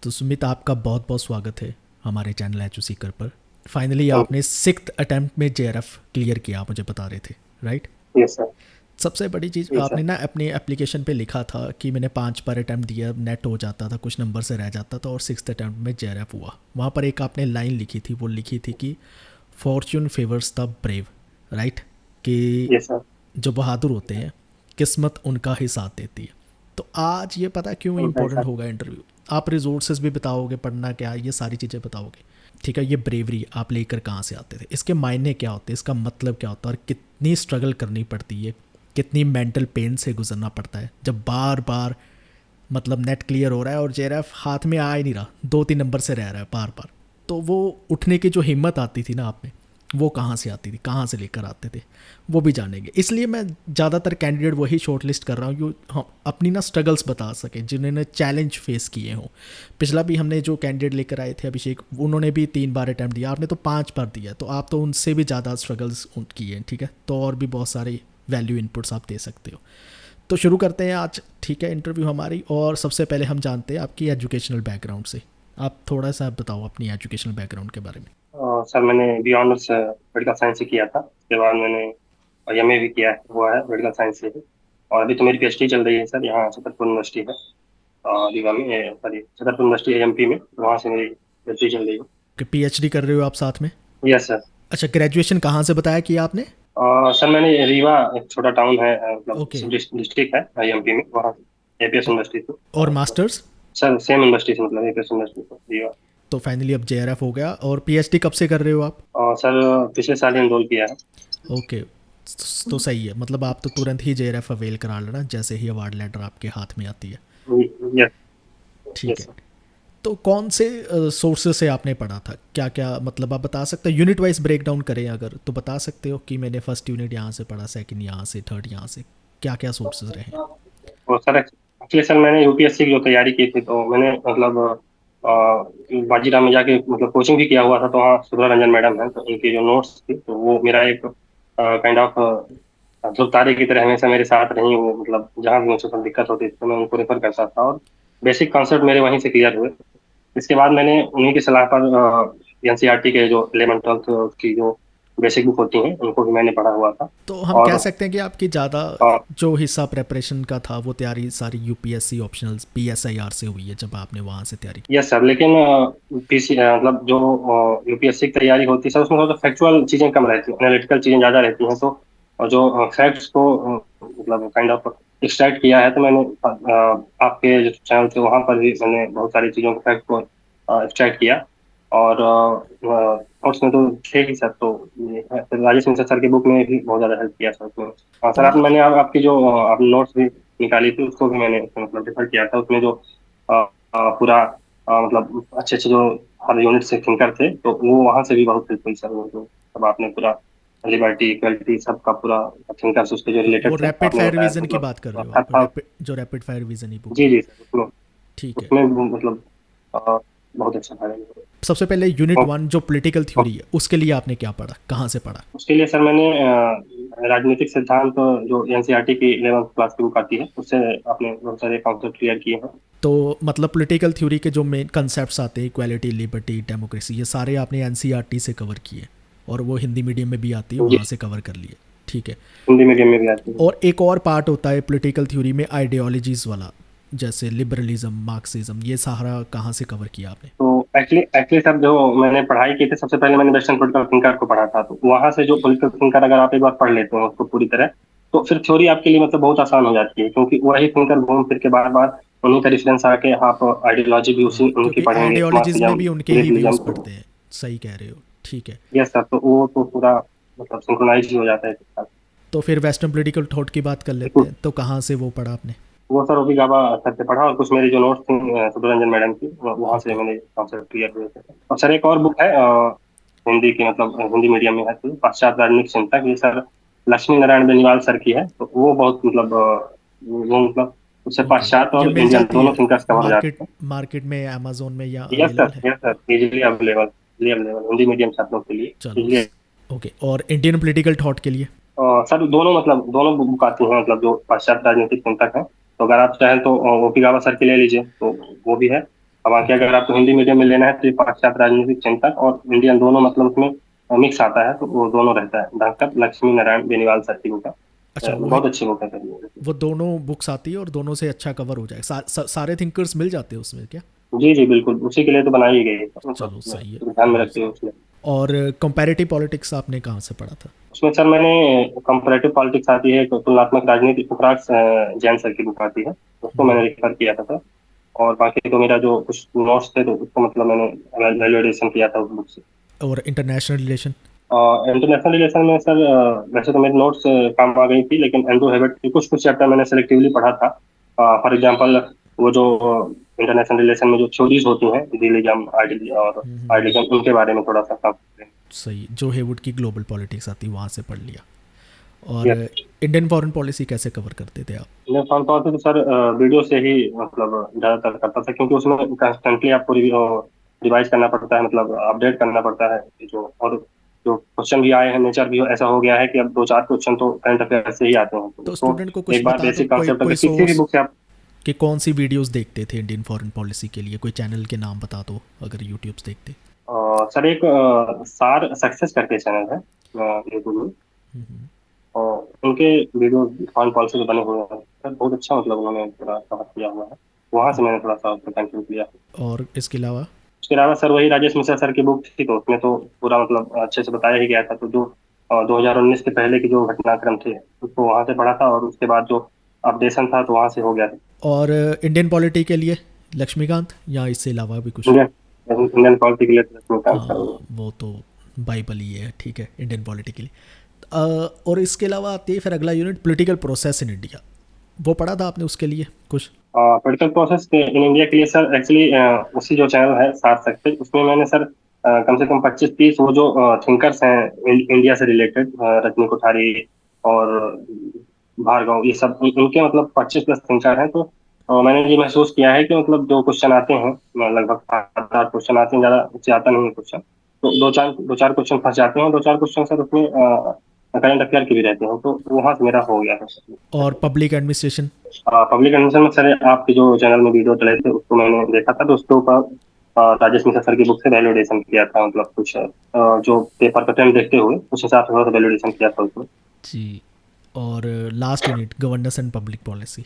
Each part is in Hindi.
तो सुमित, आपका बहुत बहुत स्वागत है हमारे चैनल एचू सीकर पर। फाइनली तो आपने सिक्स्थ अटेम्प्ट में जेआरएफ क्लियर किया, मुझे बता रहे थे, राइट? Yes sir. सबसे बड़ी चीज़ जी आपने सर। ना अपनी एप्लीकेशन पे लिखा था कि मैंने 5 बार अटैम्प्ट दिया, नेट हो जाता था, कुछ नंबर से रह जाता था और सिक्स्थ अटैम्प्ट में जेआरएफ हुआ। वहाँ पर एक आपने लाइन लिखी थी, वो लिखी थी कि Fortune favours the brave, right? कि यस सर। जो बहादुर होते हैं, किस्मत उनका ही साथ देती है। तो आज ये पता क्यों राइट इम्पोर्टेंट सर। होगा इंटरव्यू। आप रिसोर्सेज भी बताओगे, पढ़ना क्या, ये सारी चीज़ें बताओगे, ठीक है? ये ब्रेवरी आप लेकर कहाँ से आते थे, इसके मायने क्या होते हैं, इसका मतलब क्या होता है, और कितनी स्ट्रगल करनी पड़ती है, कितनी मेंटल पेन से गुजरना पड़ता है जब बार बार मतलब नेट क्लियर हो रहा है और जेआरएफ हाथ में आ ही नहीं रहा, 2-3 नंबर से रह रहा है बार बार। तो वो उठने की जो हिम्मत आती थी ना आप में, वो कहाँ से आती थी, कहाँ से लेकर आते थे, वो भी जानेंगे। इसलिए मैं ज़्यादातर कैंडिडेट वही शॉर्ट लिस्ट कर रहा हूँ जो हम अपनी ना स्ट्रगल्स बता सकें, जिन्होंने चैलेंज फेस किए हों। पिछला भी हमने जो कैंडिडेट लेकर आए थे अभिषेक, उन्होंने भी 3 बार अटैम्प्ट दिया, आपने तो 5 बार दिया, तो आप तो उनसे भी ज़्यादा स्ट्रगल्स किए हैं, ठीक है? तो और भी बहुत सारे वैल्यू इनपुट्स आप दे सकते हो। तो शुरू करते हैं आज, ठीक है, इंटरव्यू हमारी। और सबसे पहले हम जानते हैं आपकी एजुकेशनल बैकग्राउंड से। आप थोड़ा सा बताओ अपनी एजुकेशनल बैकग्राउंड के बारे में। सर मैंने बी ऑनर्स मेडिकल साइंस से किया था। उसके बाद मैंने एमए भी किया हुआ है मेडिकल साइंस से ही। और अभी तो मेरी पीएचडी चल रही है सर, यहाँ छतरपुर यूनिवर्सिटी है। रीवा में, सॉरी छतरपुर यूनिवर्सिटी है एमपी में, वहाँ से मेरी पीएचडी चल रही है। कि पीएचडी कर रहे हो आप साथ में? Yes sir. अच्छा, ग्रेजुएशन कहाँ से बताया किया आपने? सर मैंने रीवा, एक छोटा टाउन है, मतलब ओके। डिस्ट्रिक्ट है एमपी में, वहाँ एपीएस यूनिवर्सिटी से। और मास्टर्स? सर सेम यूनिवर्सिटी से, मतलब एपीएस यूनिवर्सिटी से रीवा। तो फाइनली अब जेआरएफ हो गया। और पीएचडी कब से कर रहे हो आप? सर पिछले साल ही एनरोल किया है। ओके। तो सही है, मतलब आप तो तुरंत ही जेआरएफ अवेल करा लेना जैसे ही अवार्ड लेटर आपके हाथ में आती है। यस। ठीक यस है। तो कौन से सोर्सेज से आपने पढ़ा था, क्या क्या, मतलब आप बता सकते हो? यूनिट वाइज ब्रेक डाउन करें अगर, तो बता सकते हो कि मैंने फर्स्ट यूनिट यहाँ से पढ़ा, सेकंड यहाँ से, थर्ड यहाँ से, क्या क्या सोर्सेज रहे हैं? और सर एक्चुअली सर मैंने यूपीएससी की जो तैयारी की थी, तो मैंने मतलब बाजीराव में जाके मतलब कोचिंग भी किया हुआ था। तो वहाँ सुधा रंजन मैडम है, तो उनकी जो नोट्स थी, तो वो मेरा एक काइंड ऑफ ध्रुव तारे की तरह हमेशा मेरे साथ रही। वो मतलब जहाँ भी मुझे कोई दिक्कत होती थी तो मैं उनको रेफर करता था, और बेसिक कॉन्सेप्ट मेरे वहीं से क्लियर हुए। इसके बाद मैंने उन्हीं की सलाह पर एनसीईआरटी के जो 11th 12th की जो बेसिक बुक होती हैं, उनको भी मैंने पढ़ा हुआ था। तो हम कह और सकते हैं कि आपकी ज़्यादा अ, जो हिस्सा प्रेपरेशन का था वो तैयारी सारी यूपीएससी ऑप्शनल्स पीएसआईआर से हुई है, जब आपने वहाँ से तैयारी की। यस सर, लेकिन पीसी मतलब जो यूपीएससी की तैयारी होती है सर, उसमें थोड़ा फैक्चुअल चीजें कम रहती हैं, एनालिटिकल चीजें ज्यादा रहती हैं। तो और जो फैक्ट्स को मतलब काइंड ऑफ एक्सट्रैक्ट किया है, तो मैंने आपके जो चैनल थे वहां पर भी मैंने बहुत सारी चीजों को, फैक्ट को एक्सट्रैक्ट किया। और नोट्स में तो थे ही सर, तो फिर राजेश मिश्र सर की बुक में भी बहुत ज्यादा हेल्प किया सर उसमें। हाँ सर, और मैंने आपकी जो आपने नोट्स भी निकाली थी, उसको भी मैंने मतलब रेफर किया था। उसमें जो पूरा मतलब अच्छे अच्छे जो हर यूनिट से थिंकर थे, तो वो वहां से भी बहुत हेल्प हुई सर। वो जो सब आपने पूरा लिबर्टी इक्वलिटी सबका पूरा थिंकर्स उसके जो हाँ, वो रिलेटेड थे रैपिड आपने फायर बताया, रिवीजन तो की मतलब बात कर रहे हो था आप, था। रैपिड जो रैपिड फायर रिवीजन ही बुक जी है। जी सर, उसमें ठीक है। उसमें मतलब बहुत अच्छा था। सबसे पहले यूनिट और वन जो पॉलिटिकल थ्योरी है, उसके लिए आपने क्या पढ़ा, कहाँ से पढ़ा? उसके लिए सर मैंने राजनीतिक सिद्धांत, जो एनसीईआरटी की 11th क्लास की बुक आती है, उससे आपने बहुत सारे कॉन्सेप्ट क्लियर किए हैं। तो मतलब पॉलिटिकल थ्योरी के जो मेन कंसेप्ट्स आते हैं, इक्वालिटी, लिबर्टी, डेमोक्रेसी, ये सारे आपने एनसीईआरटी से कवर किए। और वो हिंदी मीडियम में भी आती है, जी, वहाँ से कवर कर लिए। ठीक है। हिंदी मीडियम में भी आती है। और एक और पार्ट होता है पॉलिटिकल थ्योरी में आइडियोलॉजीज़ वाला, जैसे लिबरलिज्म, मार्क्सिज्म, ये सारा कहाँ से कवर किया आपने? तो एक्चुअली एक्चुअली सर, जो मैंने पढ़ाई की थी, सबसे पहले मैंने वेस्टर्न पॉलिटिकल थिंकर को पढ़ा था। तो वहां से जो पॉलिटिकल थिंकर अगर आप एक बार पढ़ लेते हो उसको पूरी तरह, तो फिर थ्योरी आपके लिए मतलब बहुत आसान हो जाती है, क्योंकि वही थिंकर घूम फिर के बार बार उन्हीं का रेफरेंस आके आप आइडियोलॉजी भी हाँ, उसी उनकी क्योंकि पढ़ेंगे, आइडियोलॉजीज़ में मार्क्सिज्म, भी उनके ही लिबरलिज्म। व्यूज़ पढ़ते हैं। सही कह रहे हो। ठीक है। यस सर, तो वो तो पूरा मतलब सिंक्रोनाइज ही हो जाता है इसके साथ। तो फिर वेस्टर्न पॉलिटिकल थॉट की बात कर लेते बिल्कुल। हैं, तो कहाँ से वो पढ़ा आपने? वो सर ओबी गाबा सर से पढ़ा, और कुछ मेरी जो नोट्स थी सुब्रंजन मैडम की, वहाँ से ओके। मैंने कॉन्सेप्ट क्लियर हुए थे। और सर एक और बुक है हिंदी की, मतलब हिंदी मीडियम में है, तो पाश्चात्य राजनीतिक चिंतक, ये सर लक्ष्मी नारायण बेनीवाल सर की है। तो वो बहुत मतलब वो मतलब उससे ओके, पाश्चात्य ये और मिल इंडियन जाती दोनों है थिंकर्स कवर हो मार्केट जाते हैं। मार्केट में, अमेजोन में, या यस अवेलेबल सर, है? Yes sir, easily available, easily available Hindi medium छात्रों के लिए, चलो। इजीली। ओके, और इंडियन पॉलिटिकल थॉट के लिए? सर दोनों, मतलब दोनों बुक आती हैं, मतलब जो पाश्चात्य राजनीतिक चिंतक हैं। तो अगर आप चाहें तो ओपी गावा सर की ले लीजिए, तो वो भी है। अब बाकी ओके। अगर आपको हिंदी मीडियम में लेना है तो ये पाश्चात्य राजनीतिक चिंतक और इंडियन दोनों मतलब उसमें मिक्स आता है, तो वो दोनों रहता है। डॉक्टर लक्ष्मी नारायण बेनीवाल सर की बुक है। अच्छा, बहुत अच्छी बुक है सर ये। वो दोनों बुक्स आती है और दोनों से अच्छा कवर हो जाए, सारे थिंकर्स मिल जाते हैं उसमें क्या? जी जी बिल्कुल, उसी के लिए तो बनाई गई है, मतलब चलो सही है, ध्यान में बहुत रखते सही। हुए उसमें। और कंपैरेटिव पॉलिटिक्स आपने कहाँ से पढ़ा था? उसमें सर मैंने कंपैरेटिव पॉलिटिक्स आती है, तो तुलनात्मक राजनीति उपराग जैन सर की बुक आती है, उसको मैंने रेफर किया था सर। और बाकी तो मेरा जो कुछ नोट्स थे तो उसको मतलब मैंने वैल्यूएशन किया था उस बुक से। और इंटरनेशनल रिलेशन? इंटरनेशनल रिलेशन में सर वैसे तो मेरी नोट्स काम आ गई थी, लेकिन एंड्रू हेबर्ट की कुछ कुछ चैप्टर मैंने सेलेक्टिवली पढ़ा था। फॉर एग्जांपल वो जो इंटरनेशनल रिलेशन में जो थ्योरीज होती हैं, इडियलिज्म, आइडियल और आइडियलिज्म, उनके बारे में थोड़ा सा काम करें। सही, जो हेवुड की ग्लोबल पॉलिटिक्स आती वहाँ से पढ़ लिया। और यस। इंडियन फॉरेन पॉलिसी कैसे कवर करते थे आप? मैं आमतौर पे तो सर वीडियो से ही मतलब ज्यादातर करता था, क्योंकि उसमें कंस्टेंटली आपको रिवाइज करना पड़ता है, मतलब अपडेट करना पड़ता है। जो और जो क्वेश्चन भी आए हैं, नेचर भी ऐसा हो गया है कि अब दो चार क्वेश्चन तो करंट अफेयर से ही आते हैं, तो तो उसको स्टूडेंट को कुछ एक बार बता दो, बेसिक कोई कॉन्सेप्ट कोई अगर किसी भी सोर्स बुक से आप। कि कौन सी वीडियोस देखते थे इंडियन फॉरेन पॉलिसी के लिए, कोई चैनल के नाम बता दो अगर यूट्यूब्स देखते। सर एक सार सक्सेस करके चैनल है यूट्यूब में, और उनके वीडियो फॉरेन पॉलिसी के बने हुए हैं सर, बहुत अच्छा, मतलब उन्होंने पूरा कवर किया हुआ है। वहां से मैंने थोड़ा सा कंटेंट लिया। और इसके अलावा? उसके अलावा सर वही राजेश मिश्रा सर की बुक थी, तो उसमें तो पूरा मतलब अच्छे से बताया ही गया था। तो जो 2019 के पहले की जो घटनाक्रम थे उसको वहां से पढ़ा था, और उसके बाद जो अपडेशन था तो वहां से हो गया था। और इंडियन पॉलिटी के लिए लक्ष्मीकांत, या इससे अलावा भी कुछ? इंडियन इंडियन पॉलिटी के लिए तो इसमें काम हाँ, करूंगा। वो तो बाइबल ही है, ठीक है, इंडियन पॉलिटी के लिए। और इसके अलावा आती है फिर अगला unit, political process in India. वो पढ़ा था आपने उसके लिए कुछ? पोलिटिकल प्रोसेस इन इंडिया के लिए सर एक्चुअली उसी जो चैनल है सात सक्सेस, उसमें मैंने सर कम से कम 25-30 वो जो थिंकर्स हैं इंडिया से रिलेटेड, रजनी कोठारी और भार्गव, ये सब उनके मतलब 25+ थिंकर हैं। तो मैंने ये महसूस किया है कि मतलब जो क्वेश्चन आते हैं, लगभग 7-8 क्वेश्चन आते हैं, ज्यादा उससे आता नहीं है क्वेश्चन। तो दो चार क्वेश्चन फंस जाते हैं, और दो चार क्वेश्चन सर उसमें करंट अफेयर के भी रहते हैं, तो वहां से मेरा हो गया और है। Public administration? पब्लिक एडमिशन में सर आपके जो चैनल में वीडियो चले थे उसको मैंने देखा था, तो उसके ऊपर राजेश मिश्रा सर की बुक से वैल्यूडेशन किया था, मतलब कुछ जो पेपर पैटर्न देखते हुए उस हिसाब से थोड़ा सा वैल्यूडेशन किया था उसमें। जी। और last unit, governance and public policy.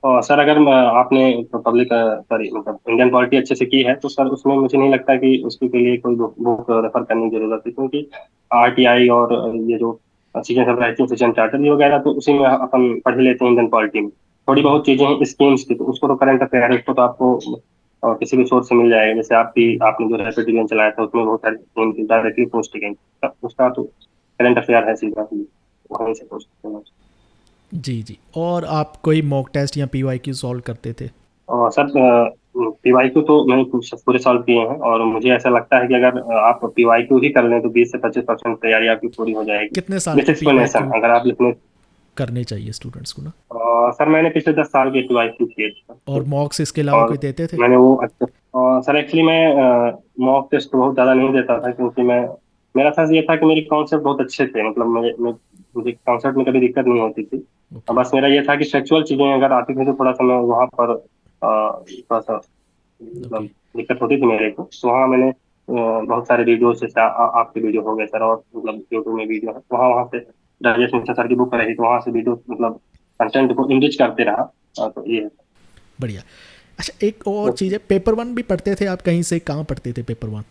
और सर अगर आपने पब्लिक सॉरी मतलब इंडियन पॉलिटी अच्छे से की है, तो सर उसमें मुझे नहीं लगता कि उसके के लिए कोई बुक रेफर करने की जरूरत है, क्योंकि आरटीआई और ये जो चीजें सब रहती हैं, सेशन चार्टर ये वगैरह, तो उसी में अपन पढ़ ही लेते हैं इंडियन पॉलिटी में। थोड़ी बहुत चीजें हैं स्कीम्स की, तो उसको तो करंट अफेयर है, उसको तो आपको किसी भी सोर्स से मिल जाएगा। जैसे आपने जो रैपिड रिवीजन चलाया था उसमें बहुत सारी स्कीम डायरेक्टली पोस्ट गई, तो उसका तो करंट अफेयर है सीधा ही, वहीं से पोस्ट करना। जी जी। और आप कोई मॉक टेस्ट या पी वाई क्यू सॉल्व करते थे? और सर पीवाईक्यू तो मैंने पूरे सॉल्व किए हैं, और मुझे ऐसा लगता है कि अगर आप पीवाईक्यू ही कर लें तो 20 से 25% तैयारी आपकी पूरी हो जाएगी। कितने साल विथ के पी वाई एक्सप्लेनेशन क्यू अगर आप लिखने। करने चाहिए स्टूडेंट्स को ना? सर मैंने पिछले 10 साल के पीवाईक्यू किए थे और तो, मॉक्स इसके अलावा और कोई देते थे? मैंने वो अच्छा। सर एक्चुअली मैं मॉक टेस्ट बहुत ज़्यादा नहीं देता था, क्योंकि मैं मेरा था ये था कि मेरे कॉन्सेप्ट बहुत अच्छे थे, मतलब मुझे कॉन्सेप्ट में कभी दिक्कत नहीं होती थी। ओके। बस मेरा ये था कि फैक्चुअल चीज़ें अगर आती थी तो थोड़ा सा मैं वहाँ पर थोड़ा सा ओके। मतलब दिक्कत होती थी मेरे को, तो वहाँ मैंने बहुत सारे वीडियो जैसे आपके वीडियो हो गए सर, और मतलब यूट्यूब में वीडियो है, वहाँ वहाँ से राजेश मिश्रा सर की बुक रही, तो वहाँ से वीडियो मतलब कंटेंट को इनरिच करते रहा। तो ये है। बढ़िया। अच्छा, एक और चीज़ है, पेपर वन भी पढ़ते थे आप कहीं से? कहाँ पढ़ते थे पेपर वन?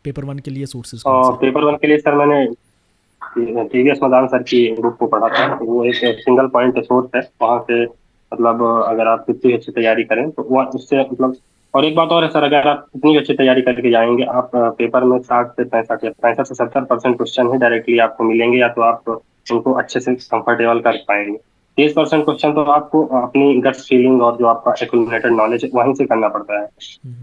पेपर वन के लिए सोर्सेज कौन और से? पेपर वन के लिए सर मैंने टीवीएस मदान सर की बुक को पढ़ा था, तो वो एक सिंगल पॉइंट सोर्स है वहाँ से। मतलब अगर आप कितनी अच्छी तैयारी करें तो वह उससे मतलब। और एक बात और है सर, अगर आप इतनी अच्छी तैयारी करके जाएंगे, आप पेपर में 60 से 65 या 65 से 70% क्वेश्चन ही डायरेक्टली आपको मिलेंगे, या तो आप उनको अच्छे से कंफर्टेबल कर पाएंगे। 30% क्वेश्चन तो आपको अपनी गट फीलिंग और जो आपका एक्यूमुलेटेड नॉलेज है वहीं से करना पड़ता है।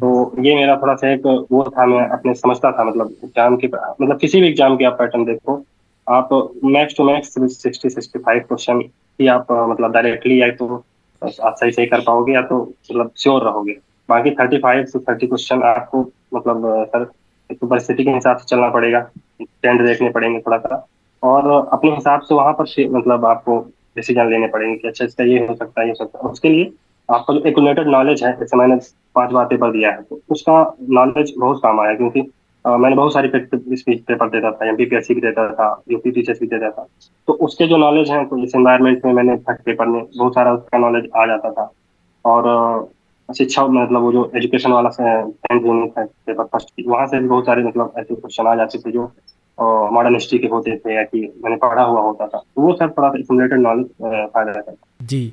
तो ये मेरा थोड़ा सा एक वो था, मैं अपने समझता था, मतलब एग्जाम की मतलब किसी भी एग्जाम की आप पैटर्न देखो, आप मैक्स टू मैक्स 60-65 क्वेश्चन ही आप मतलब डायरेक्टली या तो आप सही सही कर पाओगे, या तो मतलब श्योर रहोगे। बाकी 35 से 30 क्वेश्चन आपको मतलब सर एक तो परिस्थिति के हिसाब से चलना पड़ेगा, ट्रेंड देखने पड़ेंगे थोड़ा सा, और अपने हिसाब से वहां पर मतलब आपको डिसीजन लेने पड़ेंगे कि अच्छा इसका ये हो सकता है, ये हो सकता है। उसके लिए आपका जो एक्यूमुलेटेड नॉलेज है, जैसे मैंने 5 बार पेपर दिया है, तो उसका नॉलेज बहुत काम आया, क्योंकि मैंने बहुत सारी स्पीच पेपर देता था, एमपीपीएससी भी देता था, यूपी टीचर्स भी देता था। तो उसके जो नॉलेज है, तो इस एनवायरनमेंट में मैंने फर्स्ट पेपर में बहुत सारा उसका नॉलेज आ जाता था। और शिक्षा मतलब वो जो एजुकेशन वाला से यूनिट है पेपर फर्स्ट की, वहाँ से भी बहुत सारे मतलब ऐसे क्वेश्चन आ जाते थे जो मॉडर्न हिस्ट्री के होते थे, या कि मैंने पढ़ा हुआ होता था, तो वो सर थोड़ा सा सिमुलेटेड नॉलेज फायदा रहता था। जी।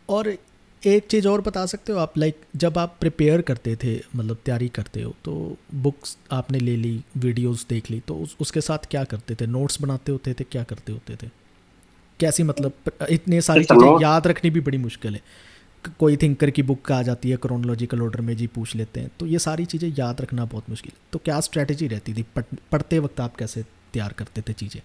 और एक चीज़ और बता सकते हो आप, लाइक जब आप प्रिपेयर करते थे, मतलब तैयारी करते हो, तो बुक्स आपने ले ली, वीडियोस देख ली, तो उसके साथ क्या करते थे? नोट्स बनाते होते थे, क्या करते होते थे? कैसी मतलब इतने सारी यस सर, चीज़ें नोट। याद रखनी भी बड़ी मुश्किल है। कोई थिंकर की बुक आ जाती है, क्रोनोलॉजिकल ऑर्डर में जी पूछ लेते हैं, तो ये सारी चीज़ें याद रखना बहुत मुश्किल है। तो क्या स्ट्रैटेजी रहती थी पढ़ते वक्त? आप कैसे तैयार करते थे चीज़ें?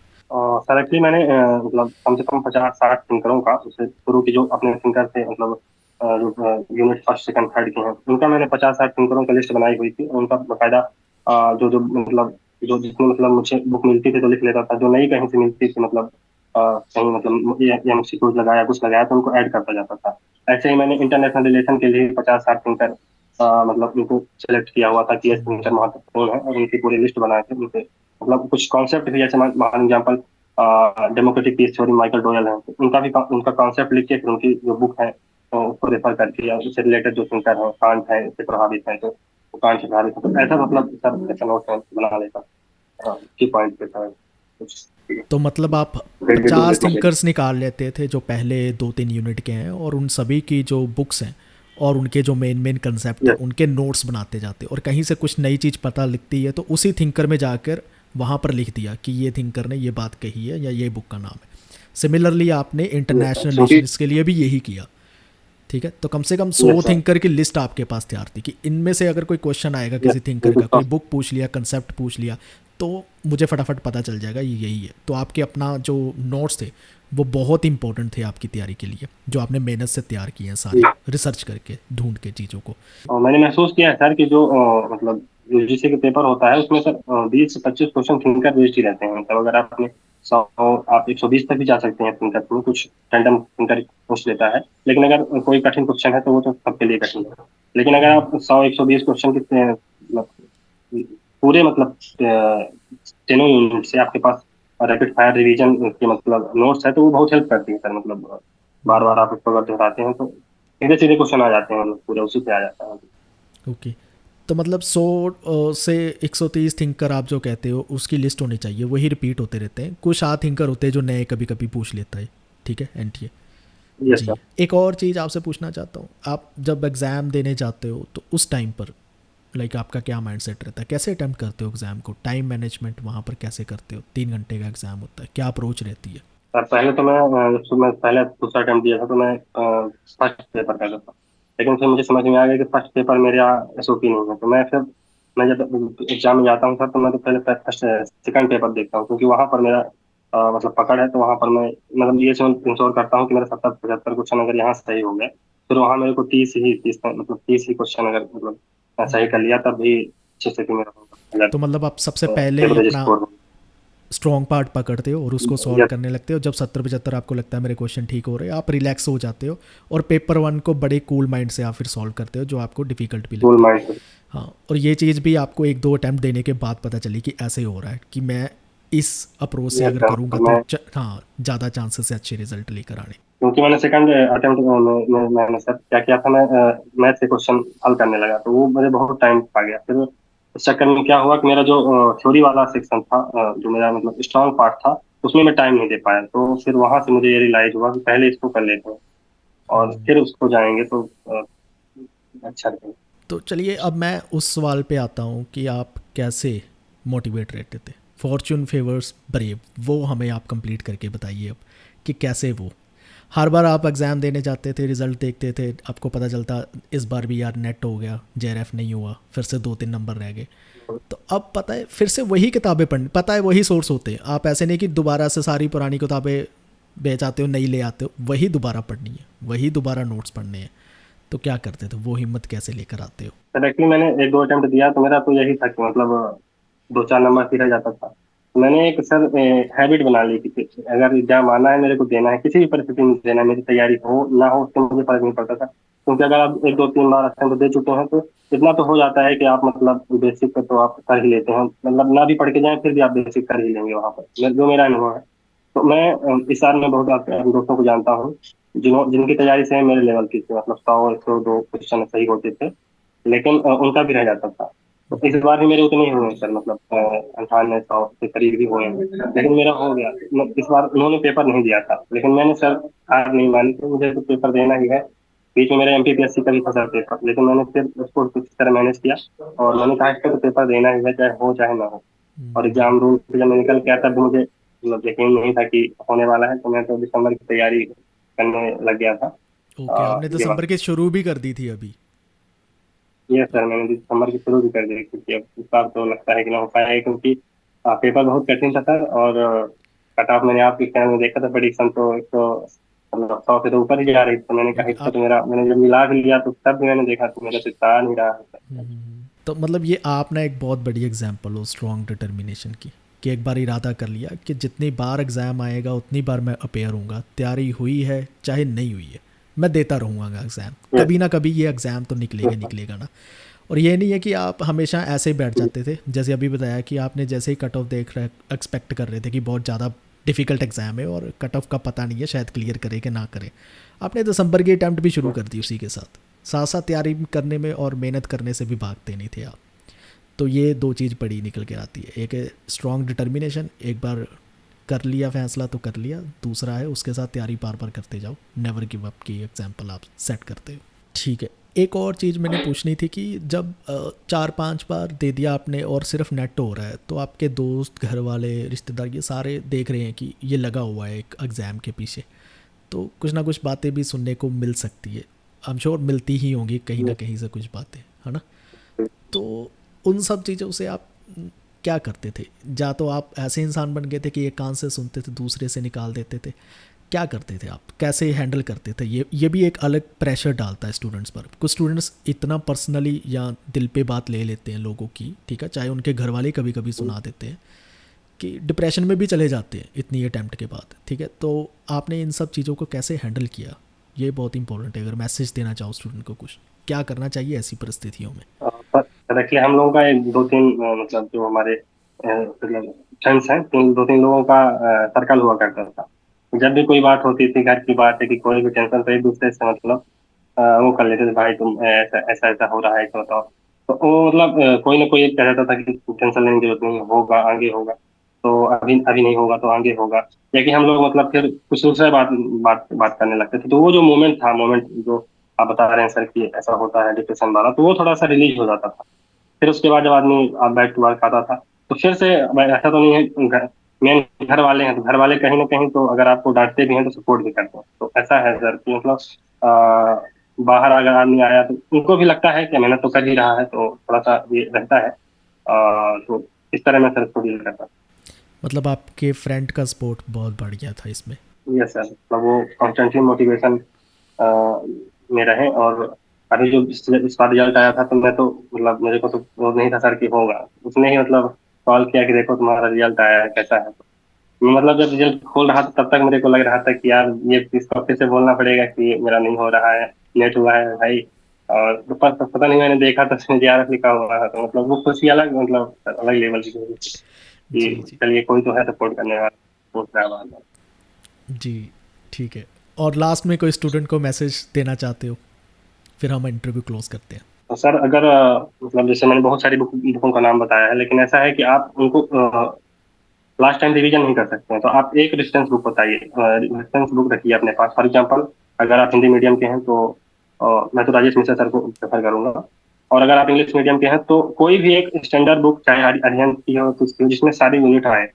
सर एक्चुअली मैंने मतलब कम से कम 50-60 थिंकरों का, उससे शुरू की जो अपने थिंकर थे, मतलब जो यूनिट फर्स्ट सेकंड थर्ड के हैं, उनका मैंने 50-60 थिंकरों की लिस्ट बनाई हुई थी। उनका बकायदा जो जो मतलब जो जितनी मतलब मुझे बुक मिलती थी तो लिख लेता था, जो नई कहीं से मिलती थी, मतलब कहीं मतलब एमसीक्यूज लगाया, कुछ लगाया, तो उनको ऐड करता जाता था। ऐसे ही मैंने इंटरनेशनल रिलेशन के लिए 50-60 थिंकर मतलब उनको सेलेक्ट किया हुआ था कि ये थिंकर महत्वपूर्ण है, और उनकी पूरी लिस्ट बनाए थे। उनसे मतलब कुछ कॉन्सेप्ट भी, जैसे मान example democratic peace theory Michael Doyle है, तो उनका कॉन्सेप्ट लिख के फिर उनकी जो बुक है तो उसको रेफर करके, या उससे रिलेटेड जो थिंकर है, कांट है, इससे प्रभावित है, तो वो कांट से प्रभावित है, तो ऐसा मतलब सर ऐसा नोट बना लेता की पॉइंट पे था कुछ। तो मतलब आप रेडी टू 50 लिटरेचर। थिंकर्स निकाल लेते थे जो पहले 2-3 यूनिट के हैं, और उन सभी की जो बुक्स हैं और उनके जो मेन मेन कंसेप्ट हैं यस। उनके नोट्स बनाते जाते, और कहीं से कुछ नई चीज़ पता लिखती है तो उसी थिंकर में जाकर वहाँ पर लिख दिया कि ये थिंकर ने ये बात कही है या ये बुक का नाम है। सिमिलरली आपने यस सर, इंटरनेशनल क्योंकि रिलेशंस के लिए भी यही किया। ठीक है, तो कम से कम 100 यस सर। थिंकर की लिस्ट आपके पास तैयार थी कि इनमें से अगर कोई क्वेश्चन आएगा यस किसी थिंकर बिल्कुल का, कोई सर। बुक पूछ लिया, कंसेप्ट पूछ लिया, तो मुझे फटाफट पता चल जाएगा ये यही है। तो आपके अपना जो नोट्स थे वो बहुत इंपॉर्टेंट थे आपकी तैयारी के लिए, जो आपने मेहनत से तैयार किए हैं सारे, रिसर्च करके ढूंढ के चीज़ों को। और मैंने महसूस किया है सर कि जो मतलब यूजीसी के पेपर होता है, उसमें सर 20 से 25 क्वेश्चन थिंकर बेस्ड ही रहते हैं। मतलब अगर आपने 100, आप 120 तक भी जा सकते हैं थिंकर में, कुछ रैंडम थिंकर पूछ लेता है। लेकिन अगर कोई कठिन क्वेश्चन है तो वो तो सबके लिए कठिन है। लेकिन अगर आप 100-120 क्वेश्चन के मतलब पूरे मतलब तीनों यूनिट से आपके पास रैपिड फायर रिवीजन के मतलब नोट्स है, तो वो बहुत हेल्प करती है सर। मतलब बार बार आप उसको अगर दोहराते हैं तो सीधे सीधे क्वेश्चन आ जाते हैं, मतलब पूरे उसी पे आ जाता है। ओके। तो मतलब 100 से 130 थिंकर आप जो कहते हो उसकी लिस्ट होनी चाहिए, वही रिपीट होते रहते हैं। कुछ आ थिंकर होते हैं जो नए कभी कभी पूछ लेता है। ठीक है, एनटीए। यस जी। सर। एक और चीज़ आपसे पूछना चाहता हूँ, आप जब एग्ज़ाम देने जाते हो तो उस टाइम पर लाइक आपका क्या माइंडसेट रहता है? कैसे अटेम्प्ट करते हो एग्ज़ाम को? टाइम मैनेजमेंट वहाँ पर कैसे करते हो? 3 घंटे का एग्ज़ाम होता है, क्या अप्रोच रहती है? सर पहले तो मैं पहले दूसरा अटेम्प्ट दिया था, तो मैं फर्स्ट पेपर कर था। लेकिन फिर मुझे समझ में आ गया कि फर्स्ट पेपर मेरे यहाँ एसओपी नहीं है, तो मैं जब एग्जाम में जाता हूँ सर, तो मैं तो पहले फर्स्ट सेकंड पेपर देखता हूँ, क्योंकि वहाँ पर मेरा मतलब पकड़ है। तो वहाँ पर मैं मतलब ये इंश्योर करता हूँ कि मेरा 70-75 क्वेश्चन अगर यहाँ सही हो गया, फिर वहाँ मेरे को 30 ही क्वेश्चन अगर मतलब मैं सही कर लिया, तब भी अच्छी स्थिति में रहूंगा, तो मतलब आप सबसे पहले ही एवरेज अपना स्कोर। स्ट्रॉन्ग पार्ट पकड़ते हो और उसको सॉल्व यस। करने लगते हो। जब 70-75 आपको लगता है मेरे क्वेश्चन ठीक हो रहे हैं, आप रिलैक्स हो जाते हो और पेपर 1 को बड़े कूल माइंड से आप फिर सॉल्व करते हो, जो आपको डिफ़िकल्ट भी कूल लगता है। माइंड। हाँ, और ये चीज़ भी आपको 1-2 अटैम्प्ट देने के बाद पता चली कि ऐसे हो रहा है, कि मैं इस अप्रोच से यस अगर सर, करूँगा तो तो मैं हाँ, ज़्यादा चांसेस है अच्छे रिजल्ट लेकर आने। क्योंकि मैंने सेकंड अटेम्प्ट में मैंने सर क्या किया था, मैं मैथ के क्वेश्चन हल करने लगा, तो वो मुझे बहुत टाइम आ गया। फिर इस चक्कर में क्या हुआ कि मेरा जो थ्योरी वाला सेक्शन था, जो मेरा मतलब स्ट्रांग पार्ट था, उसमें मैं टाइम नहीं दे पाया। तो फिर वहां से मुझे ये रियलाइज हुआ कि पहले इसको कर लेते हैं और फिर उसको जाएंगे तो अच्छा रहेगा। तो चलिए अब मैं उस सवाल पे आता हूँ कि आप कैसे मोटिवेट रहते थे। फॉर्च्यून फेवर्स ब्रेव, वो हमें आप कंप्लीट करके बताइए अब, कि कैसे वो हर बार आप एग्ज़ाम देने जाते थे, रिज़ल्ट देखते थे, आपको पता चलता इस बार भी यार नेट हो गया, जेआरएफ नहीं हुआ, फिर से 2-3 नंबर रह गए। तो अब पता है फिर से वही किताबें पढ़नी, पता है वही सोर्स होते हैं, आप ऐसे नहीं कि दोबारा से सारी पुरानी किताबें बेच आते हो, नई ले आते हो, वही दोबारा पढ़नी है, वही दोबारा नोट्स पढ़ने हैं। तो क्या करते थे, वो हिम्मत कैसे लेकर आते हो? सर एक्चुअली मैंने 1-2 अटेम्प्ट दिया, तो मेरा तो यही था कि मतलब 2-4 नंबर फिर रह जाता था। तो मैंने एक सर हैबिट बना ली कि अगर एग्जाम आना है, मेरे को देना है, किसी भी परिस्थिति में देना है, मेरी तैयारी हो ना हो उससे मुझे फर्क नहीं पड़ता था। क्योंकि अगर आप 1 2 3 बार अटेम्प्ट दे चुके हैं तो इतना तो हो जाता है कि आप मतलब बेसिक पे तो आप कर ही लेते हैं, मतलब ना भी पढ़ के जाएं फिर भी आप बेसिक कर ही लेंगे वहां पर, जो मेरा अनुभव है। तो मैं इस साल में बहुत अपने दोस्तों को जानता हूँ जिनकी तैयारी से मेरे लेवल की थी, मतलब 100 102 क्वेश्चन सही होते थे, लेकिन उनका भी रह जाता था। तो इस बार भी मेरे उतने ही हुए सर, मतलब 98 100 के करीब ही हुए हैं, लेकिन मेरा हो गया। इस बार उन्होंने पेपर नहीं दिया था, लेकिन मैंने सर हार नहीं मानी कि मुझे तो पेपर देना ही है। बीच में मेरा एमपीपीएससी का भी था सर पेपर, लेकिन मैंने फिर उसको किसी तरह मैनेज किया, और मैंने कहा इसका तो पेपर देना ही है, चाहे हो चाहे ना हो। और हम्म। एग्जाम रूम से जब मैं निकल के आया तब मुझे मतलब यकीन नहीं था कि होने वाला है, तो मैं तो दिसंबर की तैयारी करने लग गया था। ओके, आपने ये बात। दिसंबर के शुरू भी कर दी थी अभी? ये सर मैंने दिसंबर की शुरू भी कर दी, क्योंकि अब इस बार तो लगता है कि ना हो पाएगा, क्योंकि पेपर बहुत कठिन था सर, और कट ऑफ मैंने आपके चैनल में देखा था, प्रेडिक्शन तो एक तो मतलब 100 से तो ऊपर ही जा रही थी, तो मैंने कहा ओके, इसका आप तो मेरा, मैंने जब मिला भी लिया तो तब भी मैंने देखा तो मेरा तो इतना आ नहीं रहा है। तो मतलब ये आप ना एक बहुत बड़ी एग्जांपल हो स्ट्रॉन्ग डिटर्मिनेशन की, कि एक बार इरादा कर लिया कि जितनी बार एग्ज़ाम आएगा उतनी बार मैं अपेयर हूँगा, तैयारी हुई है चाहे नहीं हुई है, मैं देता रहूँगा एग्ज़ाम, यस कभी ना कभी ये एग्ज़ाम तो निकलेगा यस ही निकलेगा ना। और ये नहीं है कि आप हमेशा ऐसे ही बैठ जाते थे, जैसे अभी बताया कि आपने जैसे ही कट ऑफ देख रहे एक्सपेक्ट कर रहे थे कि बहुत ज़्यादा डिफ़िकल्ट एग्ज़ाम है और कट ऑफ का पता नहीं है शायद क्लियर करे कि ना करे, आपने दिसंबर की अटैम्प्ट भी शुरू कर दी उसी के साथ, साथ साथ तैयारी करने में और मेहनत करने से भी भागते नहीं थे आप। तो ये दो चीज़ बड़ी निकल के आती है, एक है स्ट्रॉन्ग डिटर्मिनेशन, एक बार कर लिया फैसला तो कर लिया, दूसरा है उसके साथ तैयारी बार बार करते जाओ, नेवर गिव अप की एग्जाम्पल आप सेट करते हो। ठीक है, एक और चीज़ मैंने पूछनी थी कि जब 4 5 बार दे दिया आपने और सिर्फ नेट हो रहा है, तो आपके दोस्त घर वाले रिश्तेदार ये सारे देख रहे हैं कि ये लगा हुआ है एक एग्ज़ाम के पीछे, तो कुछ ना कुछ बातें भी सुनने को मिल सकती है, आई एम श्योर मिलती ही होंगी कहीं ना कहीं से कुछ बातें, है ना? तो उन सब चीज़ों से आप क्या करते थे? या तो आप ऐसे इंसान बन गए थे कि एक कान से सुनते थे दूसरे से निकाल देते थे, क्या करते थे आप, कैसे हैंडल करते थे? ये भी एक अलग प्रेशर डालता है स्टूडेंट्स पर। कुछ स्टूडेंट्स इतना पर्सनली या दिल पे बात ले लेते हैं लोगों की, ठीक है, चाहे उनके घर वाले कभी कभी सुना देते हैं, कि डिप्रेशन में भी चले जाते हैं इतनी अटैम्प्ट के बाद, ठीक है। तो आपने इन सब चीज़ों को कैसे हैंडल किया? ये बहुत इंपॉर्टेंट है, अगर मैसेज देना चाहो स्टूडेंट को कुछ, क्या करना चाहिए ऐसी परिस्थितियों में? पर देखिए हम लोगों का 1 2 3 मतलब जो हमारे मतलब फ्रेंड्स हैं, 2 3 लोगों का सर्कल हुआ करता था। जब भी कोई बात होती थी, घर की बात है कि कोई भी टेंशन, तो एक दूसरे से मतलब वो कर लेते थे, भाई तुम ऐसा ऐसा ऐसा हो रहा है तो बताओ। तो वो मतलब कोई ना कोई एक कह देता था कि टेंशन लेने की जरूरत नहीं, होगा आगे होगा, तो अभी अभी नहीं होगा तो आगे होगा, या कि हम लोग मतलब फिर कुछ दूसरा बात बात बात करने लगते थे। तो वो जो मोमेंट जो आप बता रहे हैं सर कि ऐसा होता है डिप्रेशन वाला, तो वो थोड़ा सा रिलीज हो जाता था। फिर उसके बाद जब आदमी बैक टू वर्क आता था, तो फिर से ऐसा तो नहीं है मेन घर वाले हैं, तो घर वाले कहीं ना कहीं तो अगर आपको डांटते भी हैं तो सपोर्ट भी करते हैं। तो ऐसा है सर कि मतलब बाहर अगर आदमी आया तो उनको भी लगता है कि मेहनत तो कर ही रहा है, तो थोड़ा सा ये रहता है। तो इस तरह मैं सर इसको डील करता मतलब आपके फ्रेंड का सपोर्ट बहुत बढ़िया था इसमें। हूँ। यस सर, मतलब वो कॉन्स्टेंटली मोटिवेशन में रहे। और अभी जो इसका रिजल्ट आया था, तो मैं तो मतलब मेरे को तो वो नहीं था सर कि होगा, उसने ही मतलब कॉल किया कि देखो तुम्हारा रिजल्ट आया है कैसा है। मैं मतलब जब रिजल्ट खोल रहा था तब तक मेरे को लग रहा था कि यार ये इसको फिर से बोलना पड़ेगा कि मेरा नहीं हो रहा है, लेट हुआ है भाई। और तो पता नहीं मैंने देखा तो उसमें JRF लिखा हुआ था, तो मतलब वो खुशी अलग, मतलब अलग लेवल की खुशी थी जी कि जी चलिए कोई तो है सपोर्ट करने वाला, सोच रहा है बात। जी, ठीक है। और लास्ट में कोई स्टूडेंट को मैसेज देना चाहते हो, फिर हम इंटरव्यू क्लोज करते हैं। तो सर अगर मतलब जैसे मैंने बहुत सारी बुकों का नाम बताया है, लेकिन ऐसा है कि आप उनको लास्ट टाइम रिवीजन नहीं कर सकते हैं, तो आप एक रेफरेंस बुक बताइए, रेफरेंस बुक रखिए अपने पास। फॉर एग्जांपल अगर आप हिंदी मीडियम के हैं तो मैं तो राजेश मिश्रा सर को प्रेफर करूंगा। और अगर आप इंग्लिश मीडियम के हैं तो कोई भी एक स्टैंडर्ड बुक, चाहे अरिहंत की हो कुछ की हो, जिसमें सारी यूनिट आए,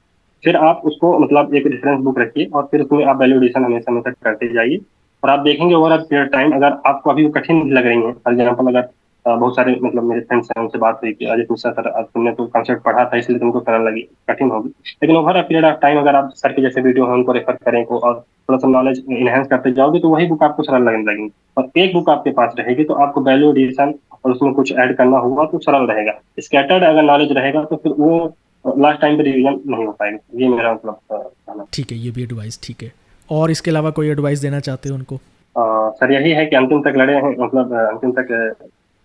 फिर आप उसको मतलब एक रेफरेंस बुक रखिए, और फिर उसमें आप वैल्यू एडिशन हमेशा हमेशा करते जाइए। और आप देखेंगे ओवर अ पीरियड टाइम, अगर आपको अभी वो कठिन लग रही है, फॉर एग्जाम्पल अगर बहुत सारे मतलब मेरे फ्रेंड्स हैं उनसे बात हुई कि अजय मिश्रा सर अब तुमने तो कॉन्सेप्ट पढ़ा था इसलिए तुमको सरल लगी, कठिन होगी, लेकिन over a period of time अगर आप सर के जैसे वीडियो है उनको रेफर करें को और थोड़ा सा नॉलेज इनहेंस करते जाओगे, तो वही बुक आपको सरल लगने लगेगी। और एक बुक आपके पास रहेगी तो आपको वैल्यू एडिशन और उसमें कुछ ऐड करना होगा तो सरल रहेगा। स्कैटर्ड अगर नॉलेज रहेगा तो फिर वो लास्ट टाइम पे रिवीजन नहीं हो पाएगा। ये मेरा मतलब कहना है। ठीक है, ये भी एडवाइस ठीक है। और इसके अलावा कोई एडवाइस देना चाहते हो उनको? सर यही है कि अंतिम तक लड़े हैं, मतलब अंतिम तक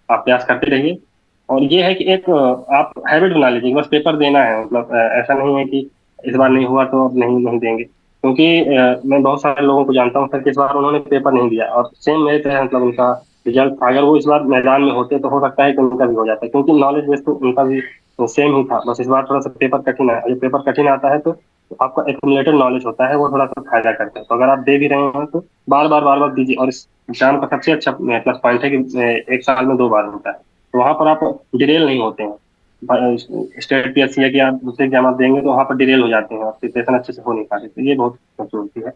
आप प्रयास करते रहिए। और ये है कि एक आप हैबिट बना लीजिए, बस पेपर देना है, मतलब ऐसा नहीं है कि इस बार नहीं हुआ तो अब नहीं नहीं देंगे। क्योंकि मैं बहुत सारे लोगों को जानता हूँ सर कि इस बार उन्होंने पेपर नहीं दिया और सेम मेरे तरह मतलब उनका रिजल्ट, अगर वो इस बार मैदान में होते तो हो सकता है कि उनका भी हो जाता, क्योंकि नॉलेज बेस तो उनका भी सेम ही था, बस इस बार थोड़ा सा पेपर कठिन है। जब पेपर कठिन आता है तो आपका एक्यूमुलेटेड नॉलेज होता है, वो थोड़ा सा फायदा करता है। तो अगर आप दे भी रहे हैं तो बार बार दीजिए। और इस एग्जाम का सबसे अच्छा प्लस पॉइंट है कि एक साल में 2 बार होता है, तो वहां पर आप डिरेल नहीं होते हैं। स्टेट पीएससी है कि आप दूसरे एग्जाम आप देंगे तो वहां पर डिरेल हो जाते हैं और प्रिपरेशन अच्छे से हो नहीं पाते, तो ये बहुत मजबूती है।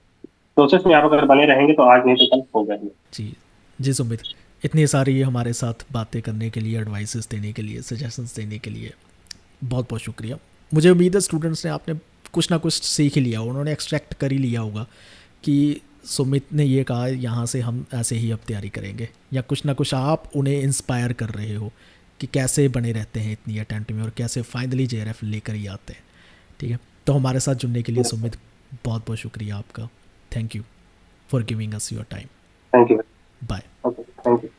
प्रोसेस में आप अगर बने रहेंगे तो आज नहीं तो कल होगा ही। जी जी सुमित, इतनी सारी हमारे साथ बातें करने के लिए, एडवाइसेस देने के लिए, सजेशंस देने के लिए बहुत बहुत शुक्रिया। मुझे उम्मीद है स्टूडेंट्स ने, आपने कुछ ना कुछ सीख ही लिया, उन्होंने एक्सट्रैक्ट कर ही लिया होगा कि सुमित ने ये कहा यहाँ से हम ऐसे ही अब तैयारी करेंगे, या कुछ ना कुछ आप उन्हें इंस्पायर कर रहे हो कि कैसे बने रहते हैं इतनी अटैम्प्ट में और कैसे फाइनली जेआरएफ लेकर ही आते हैं। ठीक है, तो हमारे साथ जुड़ने के लिए सुमित बहुत बहुत शुक्रिया आपका। Thank you for giving us your time. Thank you. Bye. Okay, thank you.